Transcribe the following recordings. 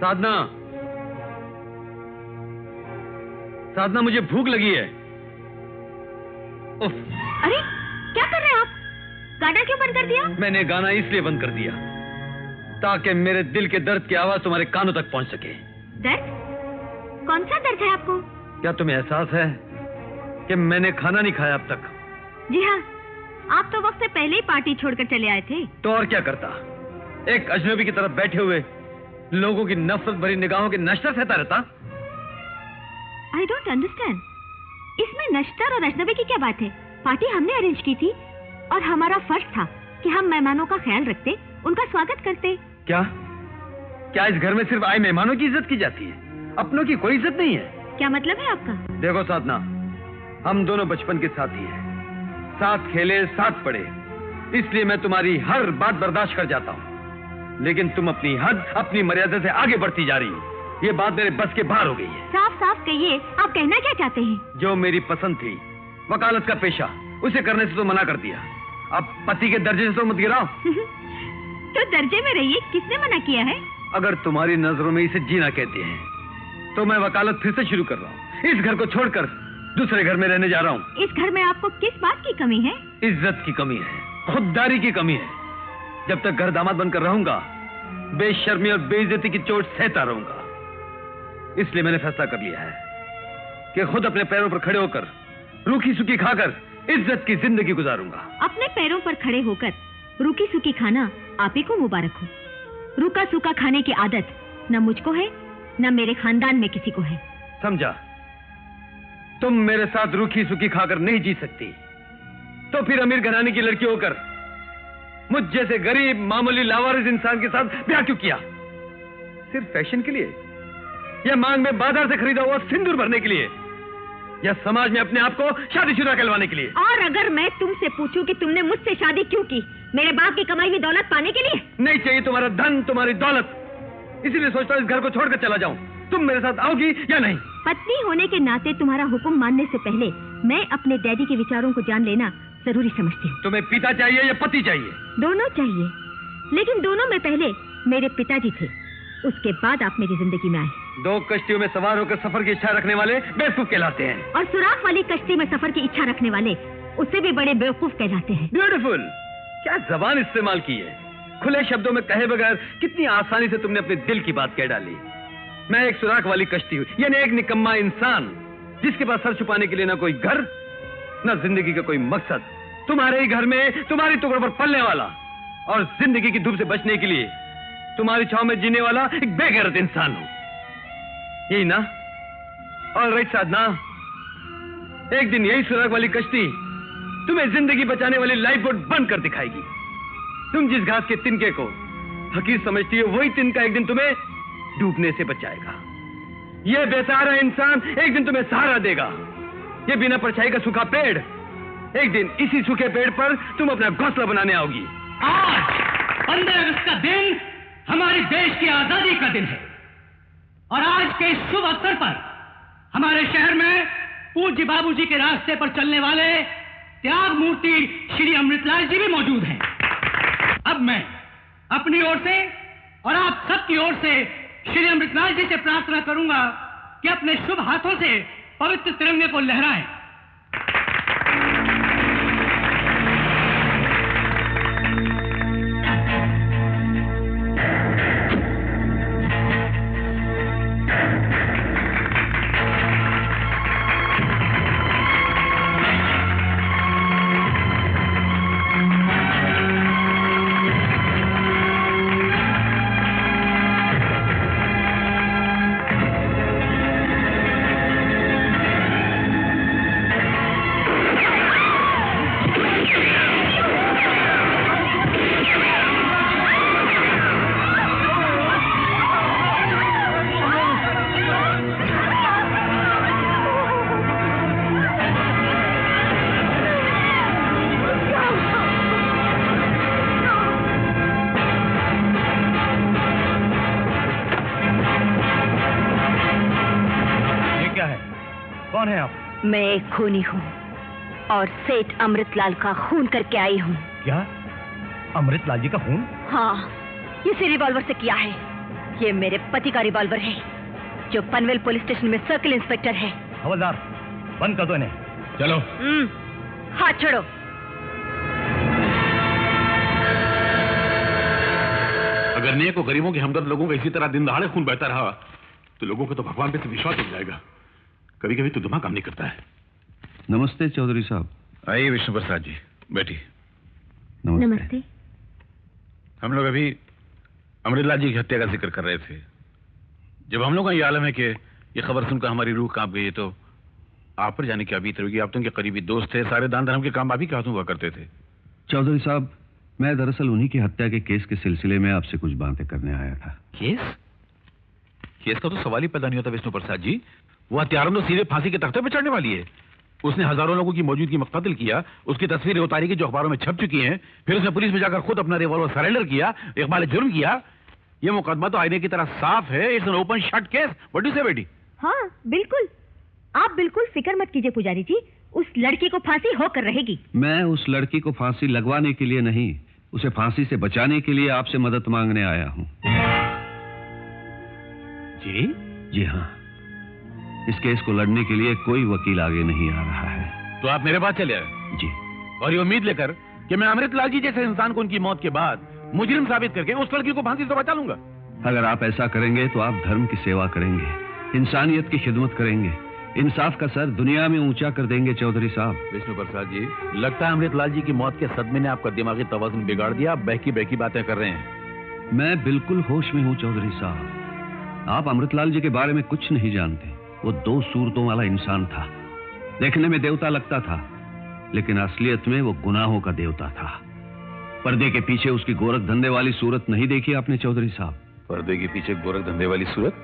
साधना, साधना मुझे भूख लगी है। उफ। अरे क्या कर रहे हैं आप? गाना क्यों बंद कर दिया? मैंने गाना इसलिए बंद कर दिया ताकि मेरे दिल के दर्द की आवाज तुम्हारे कानों तक पहुंच सके। दर्द? कौन सा दर्द है आपको? क्या तुम्हें एहसास है कि मैंने खाना नहीं खाया अब तक? जी हाँ, आप तो वक्त से पहले ही पार्टी छोड़कर चले आए थे। तो और क्या करता? एक अजनबी की तरफ बैठे हुए लोगों की नफरत भरी निगाहों के नश्तर सहता रहता। I don't understand. इसमें नश्तर और अजनबी की क्या बात है? पार्टी हमने अरेंज की थी और हमारा फर्ज था कि हम मेहमानों का ख्याल रखते, उनका स्वागत करते। क्या क्या इस घर में सिर्फ आए मेहमानों की इज्जत की जाती है, अपनों की कोई इज्जत नहीं है? क्या मतलब है आपका? देखो साधना, हम दोनों बचपन के साथी हैं, साथ खेले साथ पढ़े, इसलिए मैं तुम्हारी हर बात बर्दाश्त कर जाता हूँ। लेकिन तुम अपनी हद, अपनी मर्यादा से आगे बढ़ती जा रही हो। ये बात मेरे बस के बाहर हो गई है। साफ साफ कहिए, आप कहना क्या चाहते हैं? जो मेरी पसंद थी, वकालत का पेशा, उसे करने से तो मना कर दिया। अब पति के दर्जे से तो मत गिराओ। तो दर्जे में रहिए, किसने मना किया है? अगर तुम्हारी नजरों में इसे जीना कहते हैं तो मैं वकालत फिर से शुरू कर रहा हूँ। इस घर को छोड़कर दूसरे घर में रहने जा रहा हूँ। इस घर में आपको किस बात की कमी है? इज्जत की कमी है, खुददारी की कमी है। जब तक घर दामाद बनकर रहूंगा, बेशर्मी और बेइज्जती की चोट सहता रहूंगा। इसलिए मैंने फैसला कर लिया है कि खुद अपने पैरों पर खड़े होकर, रूखी सूखी खाकर इज्जत की जिंदगी गुजारूंगा। अपने पैरों पर खड़े होकर रूखी सूखी खाना आप ही को मुबारक हो। रूखा सूखा खाने की आदत न मुझको है, न मेरे खानदान में किसी को है। समझा? तुम मेरे साथ रूखी सूखी खाकर नहीं जी सकती, तो फिर अमीर घराने की लड़की होकर मुझ जैसे गरीब मामूली लावारिस इंसान के साथ ब्याह क्यों किया? सिर्फ फैशन के लिए, या मांग में बाजार से खरीदा हुआ सिंदूर भरने के लिए, या समाज में अपने आप को शादीशुदा कहलवाने के लिए? और अगर मैं तुमसे पूछूं कि तुमने मुझसे शादी क्यों की, मेरे बाप की कमाई हुई दौलत पाने के लिए? नहीं चाहिए तुम्हारा धन, तुम्हारी दौलत। इसीलिए सोचता हूं इस घर को छोड़कर चला जाऊं। तुम मेरे साथ आओगी या नहीं? पत्नी होने के नाते तुम्हारा हुक्म मानने से पहले मैं अपने डैडी के विचारों को जान लेना जरूरी समझती हूँ। तुम्हें पिता चाहिए या पति चाहिए? दोनों चाहिए, लेकिन दोनों में पहले मेरे पिताजी थे, उसके बाद आप मेरी जिंदगी में आए। दो कश्तियों में सवार होकर सफर की इच्छा रखने वाले बेवकूफ कहलाते हैं, और सुराख वाली कश्ती में सफर की इच्छा रखने वाले उससे भी बड़े बेवकूफ कहलाते हैं। ब्यूटीफुल! क्या जबान इस्तेमाल की है! खुले शब्दों में कहे बगैर कितनी आसानी से तुमने अपने दिल की बात कह डाली। मैं एक सुराख वाली कश्ती हूँ, यानी एक निकम्मा इंसान जिसके पास सर छुपाने के लिए ना कोई घर, ना जिंदगी का कोई मकसद। तुम्हारे ही घर में तुम्हारी टुकड़ों पर पलने वाला और जिंदगी की धूप से बचने के लिए तुम्हारी छांव में जीने वाला एक बेगैरत इंसान हूं, यही ना? ऑलराइट साधना, एक दिन यही सुराग वाली कश्ती तुम्हें जिंदगी बचाने वाली लाइफ बोट बन कर दिखाएगी। तुम जिस घास के तिनके को हकीर समझती हो, वही तिनका एक दिन तुम्हें डूबने से बचाएगा। यह बेसहारा इंसान एक दिन तुम्हें सहारा देगा। यह बिना परछाई का सूखा पेड़, एक दिन इसी सूखे पेड़ पर तुम अपना घोंसला बनाने आओगी। आज 15 अगस्त का दिन हमारे देश की आजादी का दिन है, और आज के इस शुभ अवसर पर हमारे शहर में पूज्य बाबूजी के रास्ते पर चलने वाले त्याग मूर्ति श्री अमृतलाल जी भी मौजूद हैं। अब मैं अपनी ओर से और आप सबकी ओर से श्री अमृतलाल जी से प्रार्थना करूंगा कि अपने शुभ हाथों से पवित्र तिरंगे को लहराएं। मैं एक खूनी हूँ और सेठ अमृतलाल का खून करके आई हूँ। क्या? अमृतलाल जी का खून? हाँ, इसी रिवॉल्वर से किया है। ये मेरे पति का रिवॉल्वर है, जो पनवेल पुलिस स्टेशन में सर्किल इंस्पेक्टर है। हवलदार, बंद कर दो इन्हें। चलो। हाथ छोड़ो। अगर नेक और गरीबों के हमदर्द लोगों का इसी तरह दिन दहाड़े खून बहता रहा तो लोगों को तो भगवान पे से विश्वास उठ जाएगा। कभी कभी तो दिमाग काम नहीं करता है। नमस्ते चौधरी साहब। आइए विष्णु प्रसाद जी, बैठिए। नमस्ते। हम लोग अभी अमृतलाल जी की हत्या का जिक्र कर रहे थे। जब हम लोग का ये आलम है कि ये खबर सुनकर हमारी रूह कांप गई, तो आप पर जाने की अभी होगी। आप तो उनके करीबी दोस्त थे, सारे दान धर्म के काम आप ही के हाथों हुआ करते थे। चौधरी साहब, मैं दरअसल उन्हीं की हत्या के केस के सिलसिले में आपसे कुछ बातें करने आया था। केस? केस का तो सवाल ही पैदा नहीं होता विष्णु प्रसाद जी। वो हत्यारों तो सीधे फांसी के तख्ते पर चढ़ने वाली है। उसने हजारों लोगों की मौजूदगी में कत्ल किया, उसकी तस्वीरें उतारी की जो अखबारों में छप चुकी हैं, फिर उसने पुलिस में जाकर खुद अपना रिवॉल्वर सरेंडर किया, इकबाल जुर्म किया। ये मुकदमा तो आईने की तरह साफ है। It's an open shut case. What do you से बेटी? हाँ बिल्कुल, आप बिल्कुल फिक्र मत कीजिए पुजारी जी, उस लड़की को फांसी होकर रहेगी। मैं उस लड़की को फांसी लगवाने के लिए नहीं, उसे फांसी से बचाने के लिए आपसे मदद मांगने आया हूँ। जी? जी हाँ, इस केस को लड़ने के लिए कोई वकील आगे नहीं आ रहा है। तो आप मेरे पास चले आए? जी। और ये उम्मीद लेकर कि मैं अमृतलाल जी जैसे इंसान को उनकी मौत के बाद मुजरिम साबित करके उस लड़की को फांसी से बचा लूंगा। अगर आप ऐसा करेंगे तो आप धर्म की सेवा करेंगे, इंसानियत की खिदमत करेंगे, इंसाफ का सर दुनिया में ऊंचा कर देंगे चौधरी साहब। विष्णु प्रसाद जी, लगता है अमृतलाल जी की मौत के सदमे ने आपका दिमागी तवाज़ुन बिगाड़ दिया। आप बहकी बहकी बातें कर रहे हैं। मैं बिल्कुल होश में हूँ चौधरी साहब। आप अमृतलाल जी के बारे में कुछ नहीं जानते। वो 2 सूरतों वाला इंसान था। देखने में देवता लगता था, लेकिन असलियत में वो गुनाहों का देवता था। पर्दे के पीछे उसकी गोरख धंधे वाली सूरत नहीं देखी आपने चौधरी साहब? पर्दे के पीछे गोरख धंधे वाली सूरत?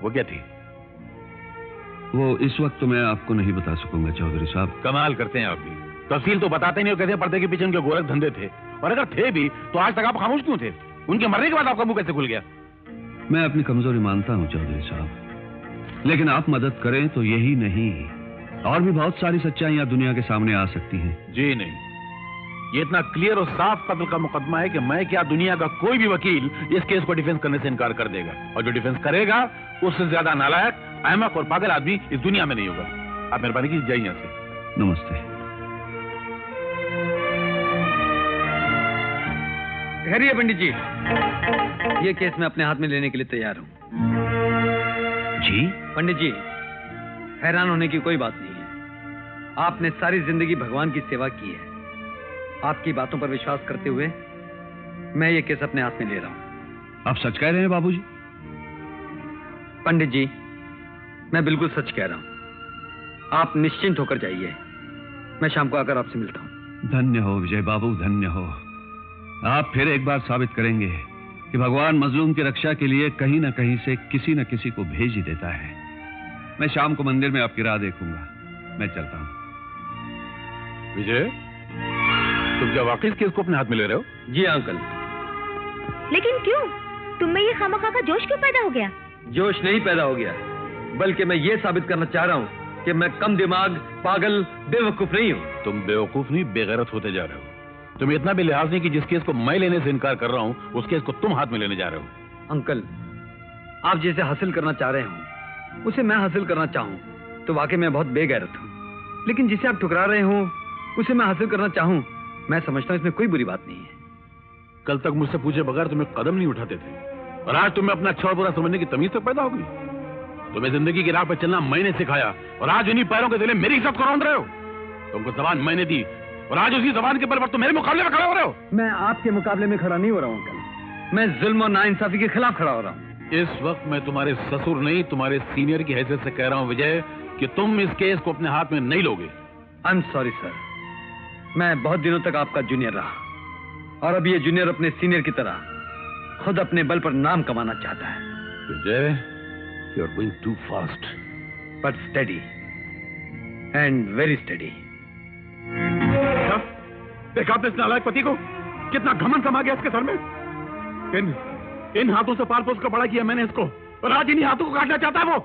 वो क्या थी? वो इस वक्त तो मैं आपको नहीं बता सकूंगा चौधरी साहब। कमाल करते हैं आप भी, तफसील तो बताते नहीं हो। कहते पर्दे के पीछे उनके गोरख धंधे थे, और अगर थे भी तो आज तक आप खामोश क्यों थे? उनके मरने के बाद आपका मुंह कैसे खुल गया? मैं अपनी कमजोरी मानता हूँ चौधरी साहब, लेकिन आप मदद करें तो यही नहीं, और भी बहुत सारी सच्चाइयां दुनिया के सामने आ सकती हैं। जी नहीं, ये इतना क्लियर और साफ कत्ल का मुकदमा है कि मैं क्या दुनिया का कोई भी वकील इस केस को डिफेंस करने से इनकार कर देगा, और जो डिफेंस करेगा उससे ज्यादा नालायक, अहमक और पागल आदमी इस दुनिया में नहीं होगा। आप मेहरबानी कीजिए, जाइए यहाँ से। नमस्ते। ठहरिए पंडित जी, ये केस मैं अपने हाथ में लेने के लिए तैयार हूँ। जी? पंडित जी, हैरान होने की कोई बात नहीं है। आपने सारी जिंदगी भगवान की सेवा की है। आपकी बातों पर विश्वास करते हुए मैं ये केस अपने हाथ में ले रहा हूं। आप सच कह रहे हैं बाबूजी? पंडित जी, मैं बिल्कुल सच कह रहा हूं। आप निश्चिंत होकर जाइए, मैं शाम को आकर आपसे मिलता हूं। धन्य हो विजय बाबू, धन्य हो। आप फिर एक बार साबित करेंगे कि भगवान मजलूम की रक्षा के लिए कहीं न कहीं से किसी न किसी को भेज ही देता है। मैं शाम को मंदिर में आपकी राह देखूंगा। मैं चलता हूं। विजय, तुम क्या वाकई इस केस को अपने हाथ में ले रहे हो? जी अंकल। लेकिन क्यों? तुम में ये खामखा का जोश क्यों पैदा हो गया? जोश नहीं पैदा हो गया, बल्कि मैं ये साबित करना चाह रहा हूं कि मैं कम दिमाग, पागल, बेवकूफ नहीं हूं। तुम बेवकूफ नहीं, बेगैरत होते जा रहे हो। तुम्हें इतना भी लिहाज नहीं कि जिस केस को मैं लेने से इनकार कर रहा हूं, उस केस को तुम हाथ में लेने जा रहे हो। अंकल, आप जिसे हासिल करना चाह रहे हो उसे मैं हासिल करना चाहूं तो वाकई मैं बहुत बेगैरत हूं, लेकिन जिसे आप ठुकरा रहे हो उसे मैं हासिल करना चाहूं, मैं समझता हूं इसमें कोई बुरी बात नहीं है। कल तक मुझसे पूछे बगैर तुम्हें कदम नहीं उठाते थे, और आज तुम्हें अपना अच्छा और बुरा समझने की तमीज तक पैदा हो गई। तुम्हें जिंदगी की राह पर चलना मैंने सिखाया, और आज उन्हीं पैरों के तले मेरी इज्जत को रौंद रहे हो। तुमको जबान मैंने दी, और आज उसी जबान के बल पर तुम मेरे मुकाबले में खड़े हो रहे हो। मैं आपके मुकाबले में खड़ा नहीं हो रहा हूं अंकल, मैं जुल्म और नाइंसाफी के खिलाफ खड़ा हो रहा हूं। इस वक्त मैं तुम्हारे ससुर नहीं, तुम्हारे सीनियर की हैसियत से कह रहा हूं विजय, कि तुम इस केस को अपने हाथ में नहीं लोगे। आई एम सॉरी सर, मैं बहुत दिनों तक आपका जूनियर रहा, और अब ये जूनियर अपने सीनियर की तरह खुद अपने बल पर नाम कमाना चाहता है। Vijay, you are going to fast, but study and very study. देखा आपने इस नालायक पति को? कितना घमंड समा गया इसके सर में। इन हाथों से पाल पोस कर बड़ा किया मैंने इसको, और आज इन्हीं हाथों को काटना चाहता है वो।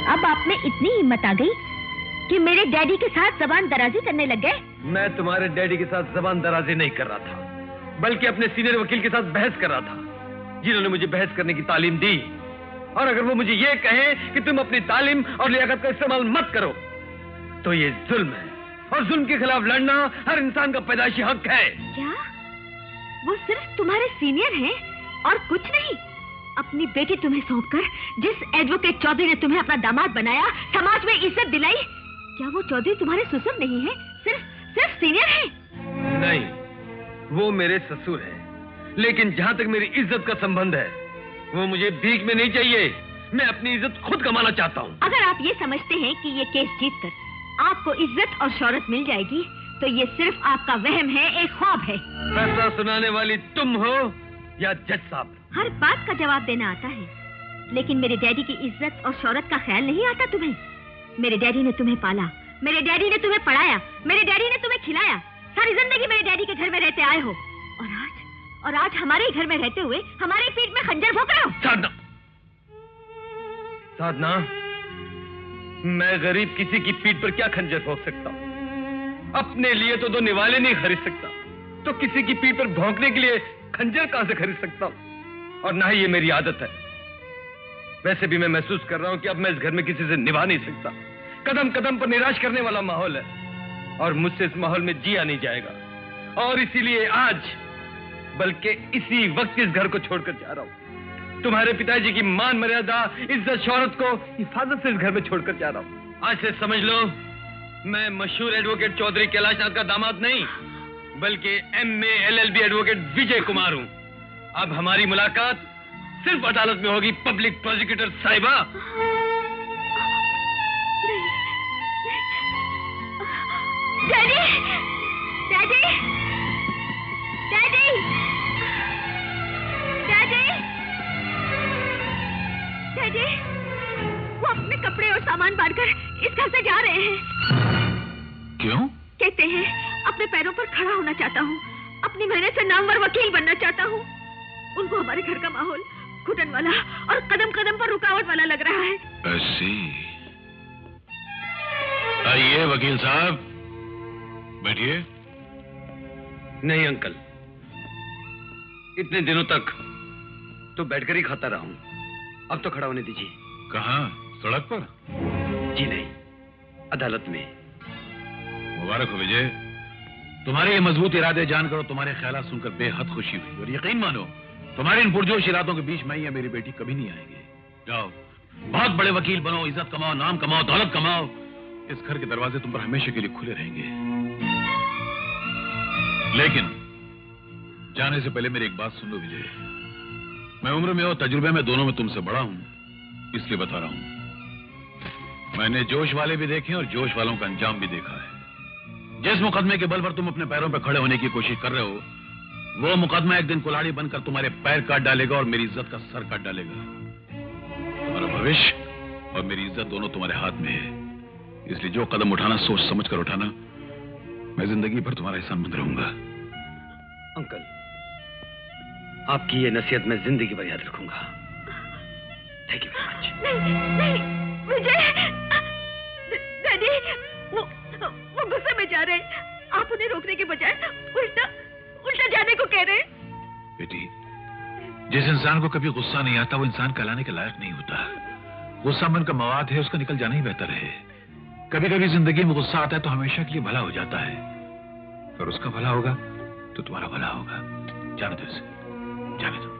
अब आप में इतनी हिम्मत आ गई कि मेरे डैडी के साथ जबान दराजी करने लग गए? मैं तुम्हारे डैडी के साथ जबान दराजी नहीं कर रहा था, बल्कि अपने सीनियर वकील के साथ बहस कर रहा था, जिन्होंने मुझे बहस करने की तालीम दी। और अगर वो मुझे ये कहें कि तुम अपनी तालीम और लियाकत का इस्तेमाल मत करो, तो ये जुल्म है, और जुल्म के खिलाफ लड़ना हर इंसान का पैदाइशी हक है। क्या वो सिर्फ तुम्हारे सीनियर हैं और कुछ नहीं? अपनी बेटी तुम्हें सौंपकर जिस एडवोकेट चौधरी ने तुम्हें अपना दामाद बनाया, समाज में इज्जत दिलाई, क्या वो चौधरी तुम्हारे ससुर नहीं है, सिर्फ सीनियर है? नहीं, वो मेरे ससुर हैं, लेकिन जहां तक मेरी इज्जत का संबंध है, वो मुझे भीख में नहीं चाहिए। मैं अपनी इज्जत खुद कमाना चाहता हूँ। अगर आप ये समझते हैं कि ये केस जीतकर आपको इज्जत और शौहरत मिल जाएगी, तो ये सिर्फ आपका वहम है, एक ख्वाब है। फैसला सुनाने वाली तुम हो या जज साहब? हर बात का जवाब देना आता है, लेकिन मेरे डैडी की इज्जत और शौहरत का ख्याल नहीं आता तुम्हें? मेरे डैडी ने तुम्हें पाला, मेरे डैडी ने तुम्हें पढ़ाया, मेरे डैडी ने तुम्हें खिलाया, सारी जिंदगी मेरे डैडी के घर में रहते आए हो, और आज हमारे ही घर में रहते हुए हमारे पीठ में खंजर भोंक रहे हो। साधना, मैं गरीब किसी की पीठ पर क्या खंजर भोंक सकता हूँ? अपने लिए तो 2 निवाले नहीं खरीद सकता, तो किसी की पीठ पर भौंकने के लिए खंजर कहां से खरीद सकता हूँ? और ना ही ये मेरी आदत है। वैसे भी मैं महसूस कर रहा हूं कि अब मैं इस घर में किसी से निभा नहीं सकता। कदम कदम पर निराश करने वाला माहौल है, और मुझसे इस माहौल में जिया नहीं जाएगा। और इसीलिए आज, बल्कि इसी वक्त इस घर को छोड़कर जा रहा हूं। तुम्हारे पिताजी की मान मर्यादा, इज्जत, शौहरत को हिफाजत से इस घर में छोड़कर जा रहा हूं। आज से समझ लो, मैं मशहूर एडवोकेट चौधरी कैलाशनाथ का दामाद नहीं, बल्कि MA LLB advocate Vijay Kumar हूं। अब हमारी मुलाकात सिर्फ अदालत में होगी, पब्लिक प्रोसिक्यूटर साहिबा। Daddy, daddy, daddy, daddy, daddy, वो अपने कपड़े और सामान बांधकर इस घर से जा रहे हैं। क्यों? कहते हैं अपने पैरों पर खड़ा होना चाहता हूँ, अपनी मेहनत से नामवर वकील बनना चाहता हूँ। उनको हमारे घर का माहौल घुटन वाला और कदम कदम पर रुकावट वाला लग रहा है। ऐसी? आइए वकील साहब, बैठिए। नहीं अंकल, इतने दिनों तक तो बैठकर ही खाता रहा हूं, अब तो खड़ा होने दीजिए। कहाँ? सड़क पर? जी नहीं, अदालत में। मुबारक हो विजय, तुम्हारे ये मजबूत इरादे जानकर और तुम्हारे ख्यालात सुनकर बेहद खुशी हुई, और यकीन मानो तुम्हारे इन पुरजोश इरादों के बीच मैं या मेरी बेटी कभी नहीं आएंगे। जाओ, बहुत बड़े वकील बनो, इज्जत कमाओ, नाम कमाओ, दौलत कमाओ। इस घर के दरवाजे तुम पर हमेशा के लिए खुले रहेंगे। लेकिन जाने से पहले मेरी एक बात सुन लो विजय, मैं उम्र में और तजुर्बे में दोनों में तुमसे बड़ा हूं, इसलिए बता रहा हूं। मैंने जोश वाले भी देखे और जोश वालों का अंजाम भी देखा है। जिस मुकदमे के बल पर तुम अपने पैरों पर खड़े होने की कोशिश कर रहे हो, वो मुकदमा एक दिन कुल्हाड़ी बनकर तुम्हारे पैर काट डालेगा और मेरी इज्जत का सर काट डालेगा। तुम्हारा भविष्य और मेरी इज्जत दोनों तुम्हारे हाथ में है, इसलिए जो कदम उठाना सोच समझ कर उठाना। मैं जिंदगी भर तुम्हारा एहसानमंद रहूंगा। अंकल, आपकी ये नसीहत मैं जिंदगी भर याद रखूंगा। Thank you very much. नहीं, विजय, डैडी, वो गुस्से में जा रहे हैं। आप उन्हें रोकने के बजाय उल्टा जाने को कह रहे हैं। बेटी, जिस इंसान को कभी गुस्सा नहीं आता वो इंसान कहलाने के लायक नहीं होता। गुस्सा मन का मवाद है, उसका निकल जाना ही बेहतर है। कभी कभी जिंदगी में गुस्सा आता है तो हमेशा के लिए भला हो जाता है, और उसका भला होगा तो तुम्हारा भला होगा। जाने दो इसे, जाने दो।